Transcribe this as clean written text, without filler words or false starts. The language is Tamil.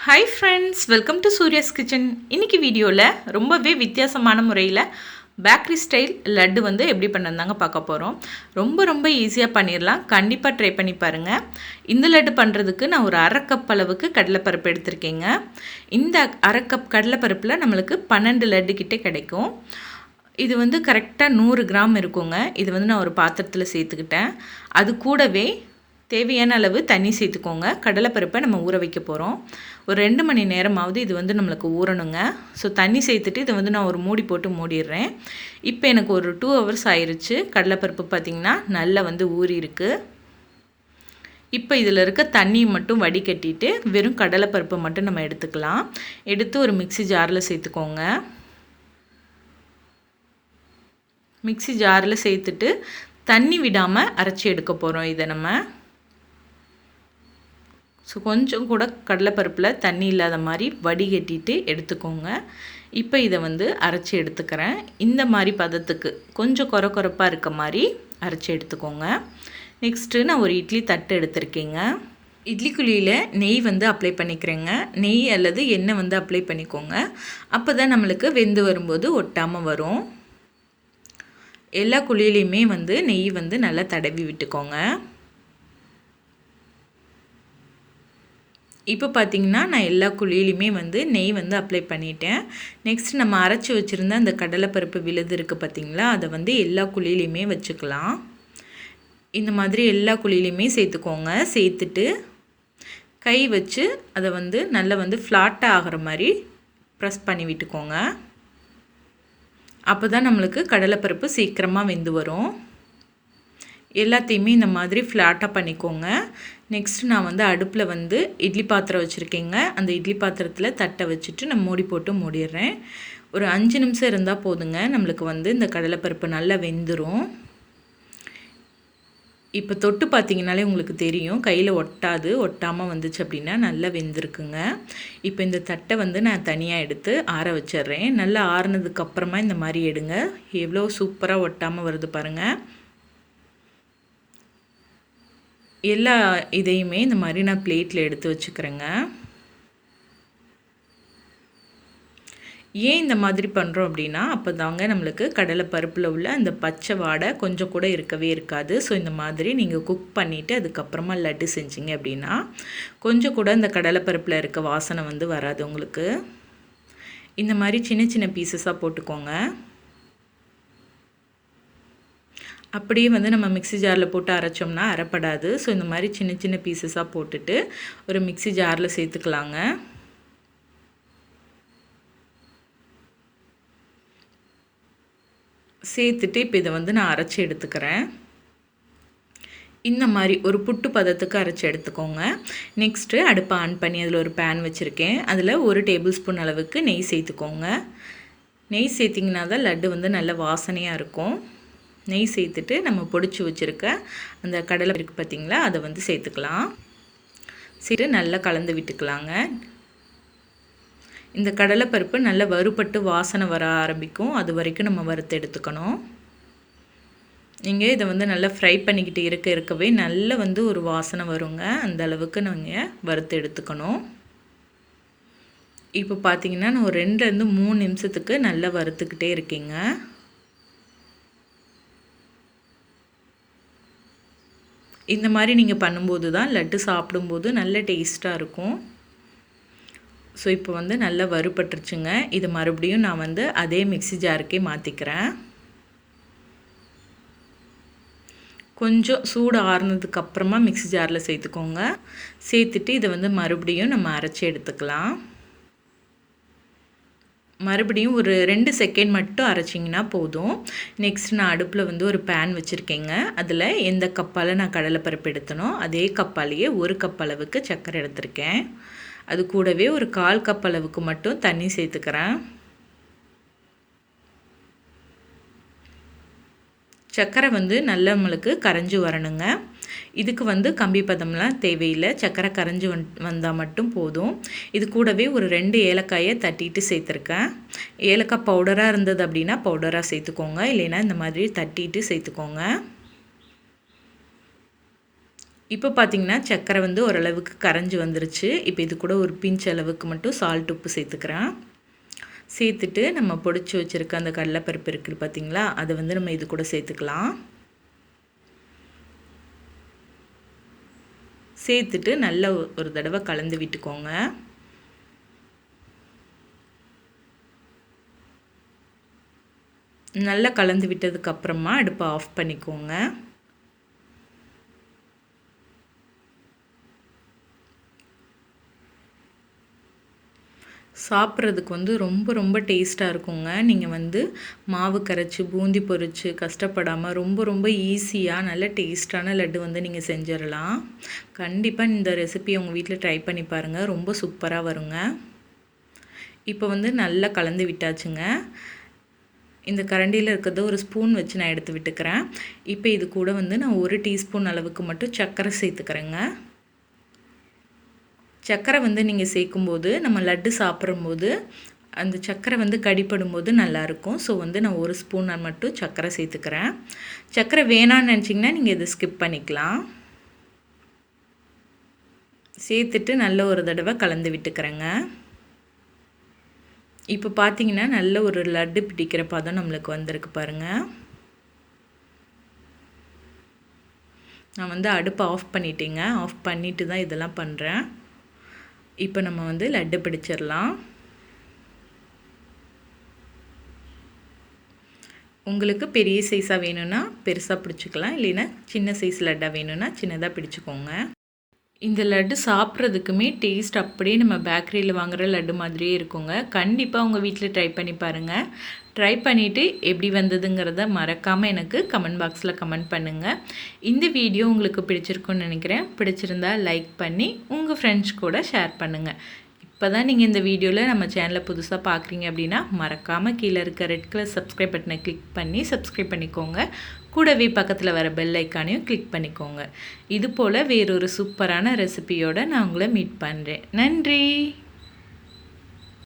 Hi friends, welcome to Surya's kitchen. இன்றைக்கி வீடியோவில் ரொம்பவே வித்தியாசமான முறையில் பேக்கரி ஸ்டைல் லட்டு வந்து எப்படி பண்ணுறதாங்க பார்க்க போகிறோம். ரொம்ப ஈஸியாக பண்ணிடலாம். கண்டிப்பாக ட்ரை பண்ணி பாருங்கள். இந்த லட்டு பண்ணுறதுக்கு நான் ஒரு அரை கப் அளவுக்கு கடலைப்பருப்பு எடுத்திருக்கேங்க. இந்த அரை கப் கடலைப்பருப்பில் நம்மளுக்கு 12 லட்டு கிட்டே கிடைக்கும். இது வந்து கரெக்டாக 100 கிராம் இருக்குங்க. இது வந்து நான் ஒரு பாத்திரத்தில் சேர்த்துக்கிட்டேன். அது கூடவே தேவையான அளவு தண்ணி சேர்த்துக்கோங்க. கடலைப்பருப்பை நம்ம ஊற வைக்க போகிறோம். ஒரு 2 மணி நேரமாவது இது வந்து நம்மளுக்கு ஊறணுங்க. ஸோ தண்ணி சேர்த்துட்டு இதை வந்து நான் ஒரு மூடி போட்டு மூடிடுறேன். இப்போ எனக்கு ஒரு 2 ஹவர்ஸ் ஆயிடுச்சு. கடலைப்பருப்பு பார்த்திங்கன்னா நல்லா வந்து ஊறி இருக்குது. இப்போ இதில் இருக்க தண்ணியை மட்டும் வடிகட்டிட்டு வெறும் கடலைப்பருப்பை மட்டும் நம்ம எடுத்துக்கலாம். எடுத்து ஒரு மிக்ஸி ஜாரில் சேர்த்துக்கோங்க. மிக்ஸி ஜாரில் சேர்த்துட்டு தண்ணி விடாமல் அரைச்சி எடுக்க போகிறோம் இதை நம்ம. ஸோ கொஞ்சம் கூட கடலைப்பருப்பில் தண்ணி இல்லாத மாதிரி வடிகட்டிட்டு எடுத்துக்கோங்க. இப்போ இதை வந்து அரைச்சி எடுத்துக்கிறேன். இந்த மாதிரி பதத்துக்கு கொஞ்சம் கொரப்பாக இருக்க மாதிரி அரைச்சி எடுத்துக்கோங்க. நெக்ஸ்ட்டு நான் ஒரு இட்லி தட்டு எடுத்திருக்கேங்க. இட்லி குழியில் நெய் வந்து அப்ளை பண்ணிக்கிறேங்க. நெய் அல்லது எண்ணெய் வந்து அப்ளை பண்ணிக்கோங்க. அப்போ தான் நம்மளுக்கு வெந்து வரும்போது ஒட்டாமல் வரும். எல்லா குழியிலையுமே வந்து நெய் வந்து நல்லா தடவி விட்டுக்கோங்க. இப்போ பார்த்திங்கன்னா நான் எல்லா குழியிலையுமே வந்து நெய் வந்து அப்ளை பண்ணிட்டேன். நெக்ஸ்ட் நம்ம அரைச்சி வச்சுருந்த அந்த கடலைப்பருப்பு விழுது இருக்குது பார்த்திங்களா, அதை வந்து எல்லா குழியிலையுமே வச்சுக்கலாம். இந்த மாதிரி எல்லா குழியிலையுமே சேர்த்துக்கோங்க. சேர்த்துட்டு கை வச்சு அதை வந்து நல்லா வந்து ஃப்ளாட்டாக ஆகிற மாதிரி ப்ரெஸ் பண்ணி விட்டுக்கோங்க. அப்போ தான் நம்மளுக்கு கடலைப்பருப்பு சீக்கிரமாக வெந்து வரும். எல்லாத்தையுமே இந்த மாதிரி ஃப்ளாட்டாக பண்ணிக்கோங்க. நெக்ஸ்ட் நான் வந்து அடுப்பில் வந்து இட்லி பாத்திரம் வச்சுருக்கேங்க. அந்த இட்லி பாத்திரத்தில் தட்டை வச்சுட்டு நான் மூடி போட்டு மூடிடுறேன். ஒரு 5 நிமிஷம் இருந்தால் போதுங்க. நம்மளுக்கு வந்து இந்த கடலைப்பருப்பு நல்லா வெந்துடும். இப்போ தொட்டு பார்த்திங்கனாலே உங்களுக்கு தெரியும், கையில் ஒட்டாமல் வந்துச்சு அப்படின்னா நல்லா வெந்திருக்குங்க. இப்போ இந்த தட்டை வந்து நான் தனியாக எடுத்து ஆற வச்சிட்றேன். நல்லா ஆறுனதுக்கப்புறமா இந்த மாதிரி எடுங்க. எவ்வளோ சூப்பராக ஒட்டாமல் வருது பாருங்கள். எல்லா இதையுமே இந்த மாதிரி நான் பிளேட்டில் எடுத்து வச்சுக்கிறேங்க. ஏன் இந்த மாதிரி பண்ணுறோம் அப்படின்னா, அப்போ தாங்க நம்மளுக்கு கடலைப்பருப்பில் உள்ள அந்த பச்சை வாடை கொஞ்சம் கூட இருக்கவே இருக்காது. ஸோ இந்த மாதிரி நீங்கள் குக் பண்ணிவிட்டு அதுக்கப்புறமா லட்டு செஞ்சிங்க அப்படின்னா கொஞ்சம் கூட இந்த கடலைப்பருப்பில் இருக்க வாசனை வந்து வராது உங்களுக்கு. இந்த மாதிரி சின்ன பீசஸாக போட்டுக்கோங்க. அப்படியே வந்து நம்ம மிக்ஸி ஜாரில் போட்டு அரைச்சோம்னா அரைப்படாது. ஸோ இந்த மாதிரி சின்ன பீசஸாக போட்டுட்டு ஒரு மிக்ஸி ஜாரில் சேர்த்துக்கலாங்க. சேர்த்துட்டு இப்போ இதை வந்து நான் அரைச்சி எடுத்துக்கிறேன். இந்த மாதிரி ஒரு புட்டு பதத்துக்கு அரைச்சி எடுத்துக்கோங்க. நெக்ஸ்ட்டு அடுப்பை ஆன் பண்ணி அதில் ஒரு பேன் வச்சுருக்கேன். அதில் 1 டேபிள் ஸ்பூன் அளவுக்கு நெய் சேர்த்துக்கோங்க. நெய் சேர்த்திங்கன்னா தான் லட்டு வந்து நல்ல வாசனையாக இருக்கும். நெய் சேர்த்துட்டு நம்ம பொடிச்சு வச்சுருக்க அந்த கடலை இருக்குது பார்த்திங்களா, அதை வந்து சேர்த்துக்கலாம். சேர்த்து நல்லா கலந்து விட்டுக்கலாங்க. இந்த கடலைப்பருப்பு நல்லா வறுபட்டு வாசனை வர ஆரம்பிக்கும். அது வரைக்கும் நம்ம வறுத்து எடுத்துக்கணும். நீங்கள் இதை வந்து நல்லா ஃப்ரை பண்ணிக்கிட்டு இருக்கவே நல்ல வந்து ஒரு வாசனை வருங்க. அந்த அளவுக்கு நீங்கள் வறுத்து எடுத்துக்கணும். இப்போ பார்த்திங்கன்னா நான் ஒரு 2லேருந்து 3 நிமிஷத்துக்கு நல்லா வறுத்துக்கிட்டே இருக்கேங்க. இந்த மாதிரி நீங்கள் பண்ணும்போது தான் லட்டு சாப்பிடும்போது நல்ல டேஸ்ட்டாக இருக்கும். ஸோ இப்போ வந்து நல்லா வறுபட்டுருச்சுங்க. இது மறுபடியும் நான் வந்து அதே மிக்ஸி ஜாருக்கே மாற்றிக்கிறேன். கொஞ்சம் சூடு ஆறுனதுக்கப்புறமா மிக்ஸி ஜாரில் சேர்த்துக்கோங்க. சேர்த்துட்டு இதை வந்து மறுபடியும் நம்ம அரைச்சி எடுத்துக்கலாம். மறுபடியும் ஒரு 2 செகண்ட் மட்டும் அரைச்சிங்கன்னா போதும். நெக்ஸ்ட் நான் அடுப்பில் வந்து ஒரு பேன் வச்சுருக்கேங்க. அதில் எந்த கப்பால் நான் கடலைப்பருப்பு எடுத்தனோ அதே கப்பாலேயே 1 கப் அளவுக்கு சர்க்கரை எடுத்திருக்கேன். அது கூடவே ஒரு 1/4 கப் அளவுக்கு மட்டும் தண்ணி சேர்த்துக்கிறேன். சர்க்கரை வந்து நல்லா நம்மளுக்கு கரைஞ்சி வரணுங்க. இதுக்கு வந்து கம்பி பதம்லாம் தேவையில்லை. சர்க்கரை கரைஞ்சி வந்தால் மட்டும் போதும். இது கூடவே ஒரு 2 ஏலக்காயை தட்டிட்டு சேர்த்துருக்கேன். ஏலக்காய் பவுடராக இருந்தது அப்படின்னா பவுடராக சேர்த்துக்கோங்க. இல்லைன்னா இந்த மாதிரி தட்டிட்டு சேர்த்துக்கோங்க. இப்போ பார்த்திங்கன்னா சர்க்கரை வந்து ஓரளவுக்கு கரைஞ்சி வந்துருச்சு. இப்போ இது கூட ஒரு பிஞ்ச் அளவுக்கு மட்டும் சால்ட் உப்பு சேர்த்துக்கிறேன். சேர்த்துட்டு நம்ம பொடிச்சு வச்சுருக்க அந்த கடலைப்பருப்பு இருக்குது பார்த்திங்களா, அதை வந்து நம்ம இது கூட சேர்த்துக்கலாம். சேர்த்துட்டு நல்ல ஒரு தடவை கலந்து விட்டுக்கோங்க. நல்லா கலந்து விட்டதுக்கப்புறமா அடுப்பை ஆஃப் பண்ணிக்கோங்க. சாப்பிட்றதுக்கு வந்து ரொம்ப ரொம்ப டேஸ்ட்டாக இருக்குங்க. நீங்கள் வந்து மாவு கரைச்சி பூந்தி பொரித்து கஷ்டப்படாமல் ரொம்ப ஈஸியாக நல்ல டேஸ்ட்டான லட்டு வந்து நீங்கள் செஞ்சிடலாம். கண்டிப்பாக இந்த ரெசிபி உங்கள் வீட்டில் ட்ரை பண்ணி பாருங்கள், ரொம்ப சூப்பராக வருங்க. இப்போ வந்து நல்லா கலந்து விட்டாச்சுங்க. இந்த கரண்டியில் இருக்கிறத ஒரு ஸ்பூன் வச்சு நான் எடுத்து விட்டுக்கிறேன். இப்போ இது கூட வந்து நான் 1 டீஸ்பூன் அளவுக்கு மட்டும் சர்க்கரை சேர்த்துக்கிறேங்க. சர்க்கரை வந்து நீங்கள் சேர்க்கும்போது நம்ம லட்டு சாப்பிடும்போது அந்த சர்க்கரை வந்து கடிப்படும்போது நல்லாயிருக்கும். ஸோ வந்து நான் 1 ஸ்பூன் மட்டும் சர்க்கரை சேர்த்துக்கிறேன். சர்க்கரை வேணான்னு நினச்சிங்கன்னா நீங்கள் இதை ஸ்கிப் பண்ணிக்கலாம். சேர்த்துட்டு நல்ல ஒரு தடவை கலந்து விட்டுக்கிறேங்க. இப்போ பார்த்தீங்கன்னா நல்ல ஒரு லட்டு பிடிக்கிற பதம் நம்மளுக்கு வந்திருக்கு பாருங்கள். நான் வந்து அடுப்பை ஆஃப் பண்ணிட்டேங்க. ஆஃப் பண்ணிட்டு தான் இதெல்லாம் பண்ணுறேன். இப்போ நம்ம வந்து லட்டு பிடிச்சிடலாம். உங்களுக்கு பெரிய சைஸாக வேணும்னா பெருசாக பிடிச்சிக்கலாம், இல்லைன்னா சின்ன சைஸ் லட்டாக வேணும்னா சின்னதாக பிடிச்சிக்கோங்க. இந்த லட்டு சாப்பிட்றதுக்குமே டேஸ்ட் அப்படியே நம்ம பேக்கரியில் வாங்குகிற லட்டு மாதிரியே இருக்குங்க. கண்டிப்பாக உங்கள் வீட்டில் ட்ரை பண்ணி பாருங்கள். ட்ரை பண்ணிவிட்டு எப்படி வந்ததுங்கிறத மறக்காமல் எனக்கு கமெண்ட் பாக்ஸில் கமெண்ட் பண்ணுங்கள். இந்த வீடியோ உங்களுக்கு பிடிச்சிருக்குன்னு நினைக்கிறேன். பிடிச்சிருந்தா லைக் பண்ணி உங்கள் ஃப்ரெண்ட்ஸ் கூட ஷேர் பண்ணுங்கள். இப்போ தான் நீங்கள் இந்த வீடியோவில் நம்ம சேனலை புதுசாக பார்க்குறீங்க அப்படின்னா மறக்காமல் கீழே இருக்க ரெட் கலர் சப்ஸ்கிரைப் பட்டனை கிளிக் பண்ணி சப்ஸ்கிரைப் பண்ணிக்கோங்க. கூடவே பக்கத்தில் வர பெல் ஐக்கானையும் கிளிக் பண்ணிக்கோங்க. இது போல் வேறொரு சூப்பரான ரெசிபியோடு நான் உங்களை மீட் பண்ணுறேன். நன்றி.